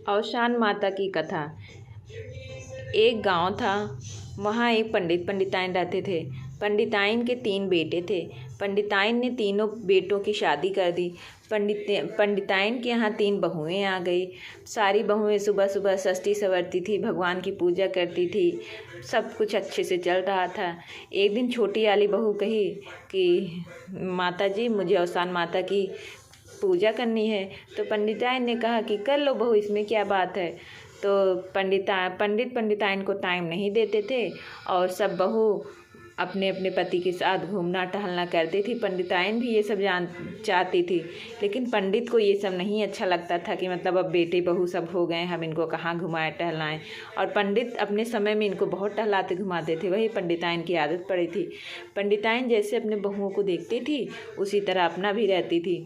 अवसान माता की कथा। एक गांव था। वहाँ एक पंडिताइन रहते थे। पंडिताइन के 3 बेटे थे। पंडिताइन ने तीनों बेटों की शादी कर दी। पंडिताइन के यहाँ 3 बहुएं आ गई। सारी बहुएं सुबह सुबह सजती संवरती थी, भगवान की पूजा करती थी। सब कुछ अच्छे से चल रहा था। एक दिन छोटी वाली बहू कही कि माता जी, मुझे अवसान माता की पूजा करनी है। तो पंडिताइन ने कहा कि कर लो बहू, इसमें क्या बात है। तो पंडिताइन को टाइम नहीं देते थे और सब बहू अपने अपने पति के साथ घूमना टहलना करती थी। पंडिताइन भी ये सब चाहती थी, लेकिन पंडित को ये सब नहीं अच्छा लगता था कि मतलब अब बेटे बहू सब हो गए, हम इनको कहाँ घुमाएं टहलाएं। और पंडित अपने समय में इनको बहुत टहलाते घुमाते थे, वही पंडिताइन की आदत पड़ी थी। पंडिताइन जैसे अपने बहुओं को देखती थी उसी तरह अपना भी रहती थी।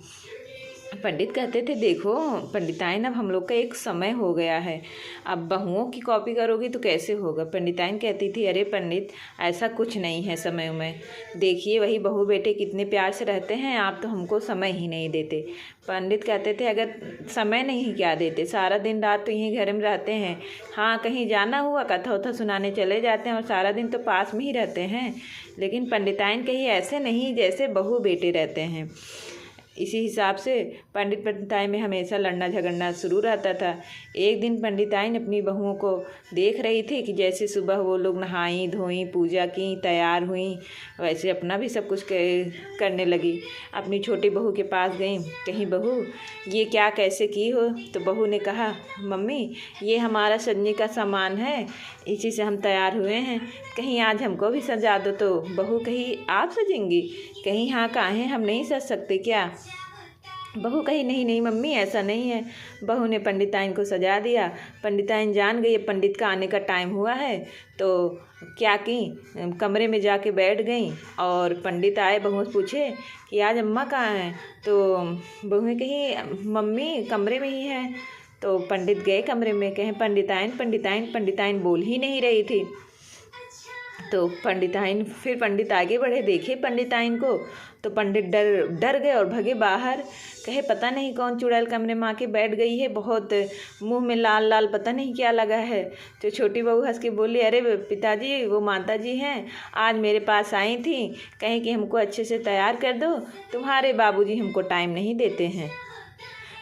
पंडित कहते थे, देखो पंडिताइन, अब हम लोग का एक समय हो गया है, अब बहुओं की कॉपी करोगी तो कैसे होगा। पंडिताइन कहती थी, अरे पंडित, ऐसा कुछ नहीं है समय में। देखिए वही बहू बेटे कितने प्यार से रहते हैं, आप तो हमको समय ही नहीं देते। पंडित कहते थे, अगर समय नहीं क्या देते, सारा दिन रात तो यहीं घर में रहते हैं। हाँ, कहीं जाना हुआ कथा उथा सुनाने चले जाते हैं और सारा दिन तो पास में ही रहते हैं। लेकिन पंडिताइन कही, ऐसे नहीं जैसे बहू बेटे रहते हैं। इसी हिसाब से पंडिताइन में हमेशा लड़ना झगड़ना शुरू रहता था। एक दिन पंडिताइन अपनी बहुओं को देख रही थी कि जैसे सुबह वो लोग नहाई धोई, पूजा की, तैयार हुई, वैसे अपना भी सब कुछ करने लगी। अपनी छोटी बहू के पास गई, कहीं बहू ये क्या कैसे की हो। तो बहू ने कहा, मम्मी ये हमारा सजने का सामान है, इसी से हम तैयार हुए हैं, कहीं आज हमको भी सजा दो। तो बहू कही, आप सजेंगी? कहीं हाँ, काहे हम नहीं सज सकते क्या? बहू कही, नहीं नहीं मम्मी, ऐसा नहीं है। बहू ने पंडिताइन को सजा दिया। पंडिताइन जान गई पंडित का आने का टाइम हुआ है, तो क्या की, कमरे में जाके बैठ गई। और पंडित आए, बहू से पूछे कि आज अम्मा कहाँ हैं। तो बहू ने कही, मम्मी कमरे में ही है। तो पंडित गए कमरे में, कहें पंडिताइन पंडिताइन, पंडिताइन बोल ही नहीं रही थी। तो फिर पंडित आगे बढ़े, देखे पंडिताइन को, तो पंडित डर गए और भगे बाहर। कहे, पता नहीं कौन चुड़ैल कमरे में आके बैठ गई है, बहुत मुंह में लाल लाल पता नहीं क्या लगा है। तो छोटी बहू हंस के बोली, अरे पिताजी, वो माता जी हैं, आज मेरे पास आई थी, कहें कि हमको अच्छे से तैयार कर दो, तुम्हारे बाबूजी हमको टाइम नहीं देते हैं,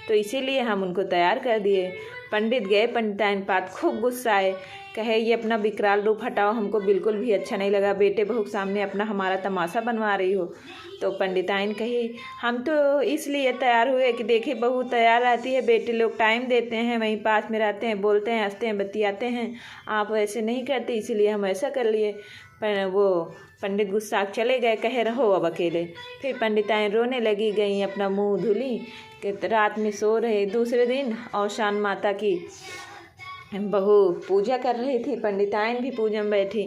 तो इसीलिए हम उनको तैयार कर दिए। पंडित गए पंडिताइन पास, खूब गुस्सा आए। कहे, ये अपना विकराल रूप हटाओ, हमको बिल्कुल भी अच्छा नहीं लगा, बेटे बहू के सामने अपना हमारा तमाशा बनवा रही हो। तो पंडिताइन कही, हम तो इसलिए तैयार हुए कि देखे बहू तैयार रहती है, बेटे लोग टाइम देते हैं, वहीं पास में रहते हैं, बोलते हैं, हंसते हैं, बतियाते हैं, आप वैसे नहीं करते, इसीलिए हम ऐसा कर लिए। पर वो पंडित गुस्सा चले गए, कहे रहो अब अकेले। फिर पंडिताइन रोने लगी, गई अपना मुंह धुली, कि रात में सो रहे। दूसरे दिन अवसान माता की बहू पूजा कर रही थी, पंडिताइन भी पूजा में बैठी।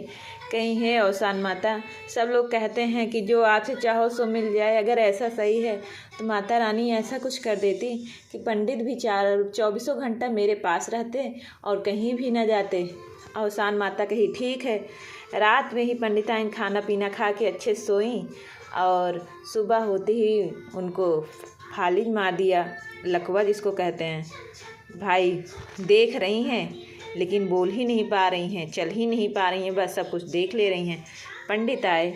कहीं है अवसान माता, सब लोग कहते हैं कि जो आपसे चाहो सो मिल जाए, अगर ऐसा सही है तो माता रानी ऐसा कुछ कर देती कि पंडित भी 24 घंटा मेरे पास रहते और कहीं भी न जाते। अवसान माता कही, ठीक है। रात में ही पंडिताइन खाना पीना खा के अच्छे सोई और सुबह होते ही उनको फालिज मार दिया, लकवा जिसको कहते हैं। भाई देख रही हैं लेकिन बोल ही नहीं पा रही हैं, चल ही नहीं पा रही हैं, बस सब कुछ देख ले रही हैं। पंडित आए,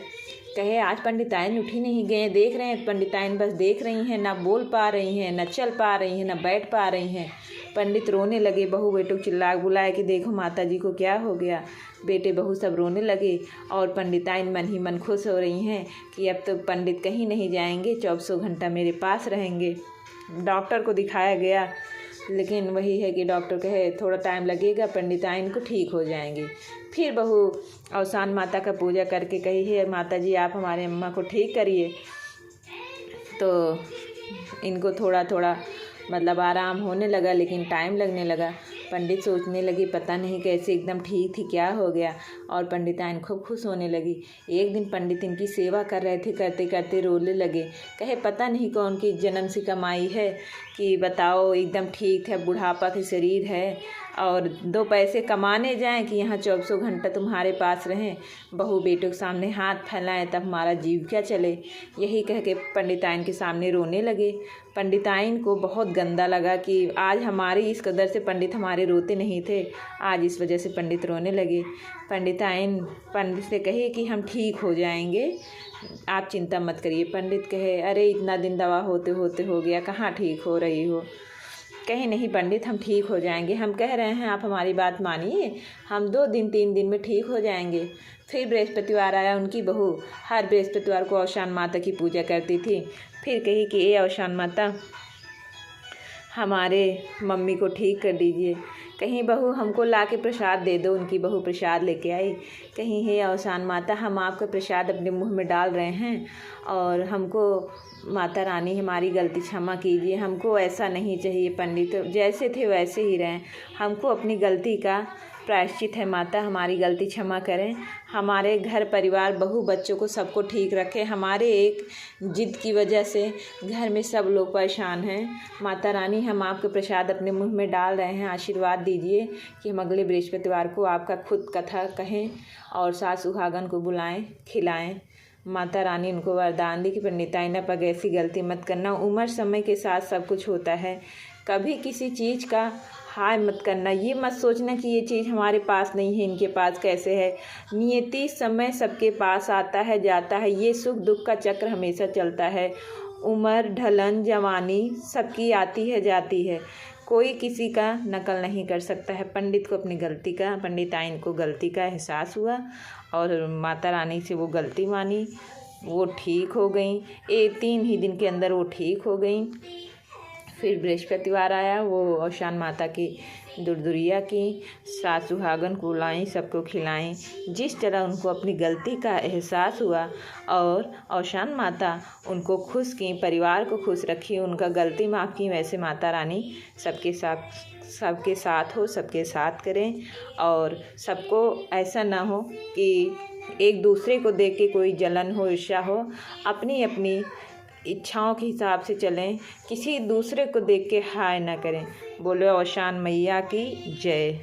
कहे, आज पंडिताइन उठी नहीं, गए देख रहे हैं पंडिताइन बस देख रही हैं, ना बोल पा रही हैं, ना चल पा रही हैं, ना बैठ पा रही हैं। पंडित रोने लगे, बहू बेटों को चिल्ला बुलाए कि देखो माता जी को क्या हो गया। बेटे बहू सब रोने लगे और पंडिताइन मन ही मन खुश हो रही हैं कि अब तो पंडित कहीं नहीं जाएंगे, 24 घंटा मेरे पास रहेंगे। डॉक्टर को दिखाया गया, लेकिन वही है कि डॉक्टर कहे थोड़ा टाइम लगेगा, पंडिताइन को ठीक हो जाएंगी। फिर बहू अवसान माता का पूजा करके कही, है माता जी आप हमारे अम्मा को ठीक करिए। तो इनको थोड़ा थोड़ा मतलब आराम होने लगा, लेकिन टाइम लगने लगा। पंडित सोचने लगी पता नहीं कैसे एकदम ठीक थी, क्या हो गया, और पंडिताइन खूब खुश होने लगी। एक दिन पंडित इनकी सेवा कर रहे थे, करते करते रोने लगे। कहे, पता नहीं कौन की जन्म से कमाई है कि बताओ एकदम ठीक है, बुढ़ापा के शरीर है और 2 पैसे कमाने जाएं कि यहाँ 24 घंटा तुम्हारे पास रहें, बहू बेटों के सामने हाथ फैलाएं, तब हमारा जीव क्या चले। यही कह के पंडिताइन के सामने रोने लगे। पंडिताइन को बहुत गंदा लगा कि आज हमारी इस कदर से पंडित हमारे रोते नहीं थे, आज इस वजह से पंडित रोने लगे। पंडिताइन पंडित से कहे कि हम ठीक हो जाएंगे, आप चिंता मत करिए। पंडित कहे, अरे इतना दिन दवा होते होते हो गया, कहाँ ठीक हो रही हो। कहे, नहीं पंडित हम ठीक हो जाएंगे, हम कह रहे हैं आप हमारी बात मानिए, हम 2 दिन 3 दिन में ठीक हो जाएंगे। फिर बृहस्पतिवार आया। उनकी बहू हर बृहस्पतिवार को औशान माता की पूजा करती थी। फिर कही कि ए औशान माता, हमारे मम्मी को ठीक कर दीजिए। कहीं बहू हमको ला के प्रसाद दे दो। उनकी बहू प्रसाद लेके आई। कहीं, हे औशान माता, हम आपका प्रसाद अपने मुंह में डाल रहे हैं और हमको माता रानी हमारी गलती क्षमा कीजिए, हमको ऐसा नहीं चाहिए। पंडित जैसे थे वैसे ही रहें, हमको अपनी गलती का प्रायश्चित है माता, हमारी गलती क्षमा करें। हमारे घर परिवार बहू बच्चों को सबको ठीक रखें। हमारे एक जिद की वजह से घर में सब लोग परेशान हैं। माता रानी हम आपके प्रसाद अपने मुंह में डाल रहे हैं, आशीर्वाद दीजिए कि हम अगले बृहस्पतिवार को आपका खुद कथा कहें और सास सुहागन को बुलाएं, खिलाएं। माता रानी उनको वरदान दी कि पंडिताइन अब ऐसी गलती मत करना। उम्र समय के साथ सब कुछ होता है, कभी किसी चीज़ का हाय मत करना। ये मत सोचना कि ये चीज़ हमारे पास नहीं है, इनके पास कैसे है। नियति समय सबके पास आता है जाता है, ये सुख दुख का चक्र हमेशा चलता है। उम्र ढलन जवानी सबकी आती है जाती है, कोई किसी का नकल नहीं कर सकता है। पंडित को अपनी गलती का, पंडिताइन को गलती का एहसास हुआ और माता रानी से वो गलती मानी, वो ठीक हो गई। 3 ही दिन के अंदर वो ठीक हो गई। फिर बृहस्पतिवार आया, वो औशान माता की दुर्दुरिया की, सास सुहागन को लाई, सबको खिलाएं। जिस तरह उनको अपनी गलती का एहसास हुआ और औशान माता उनको खुश की, परिवार को खुश रखी, उनका गलती माफ़ की, वैसे माता रानी सबके साथ हो, सबके साथ करें और सबको ऐसा ना हो कि एक दूसरे को देख के कोई जलन हो, ईर्ष्या हो। अपनी अपनी इच्छाओं के हिसाब से चलें, किसी दूसरे को देख के हाय ना करें। बोलो औशान मैया की जय।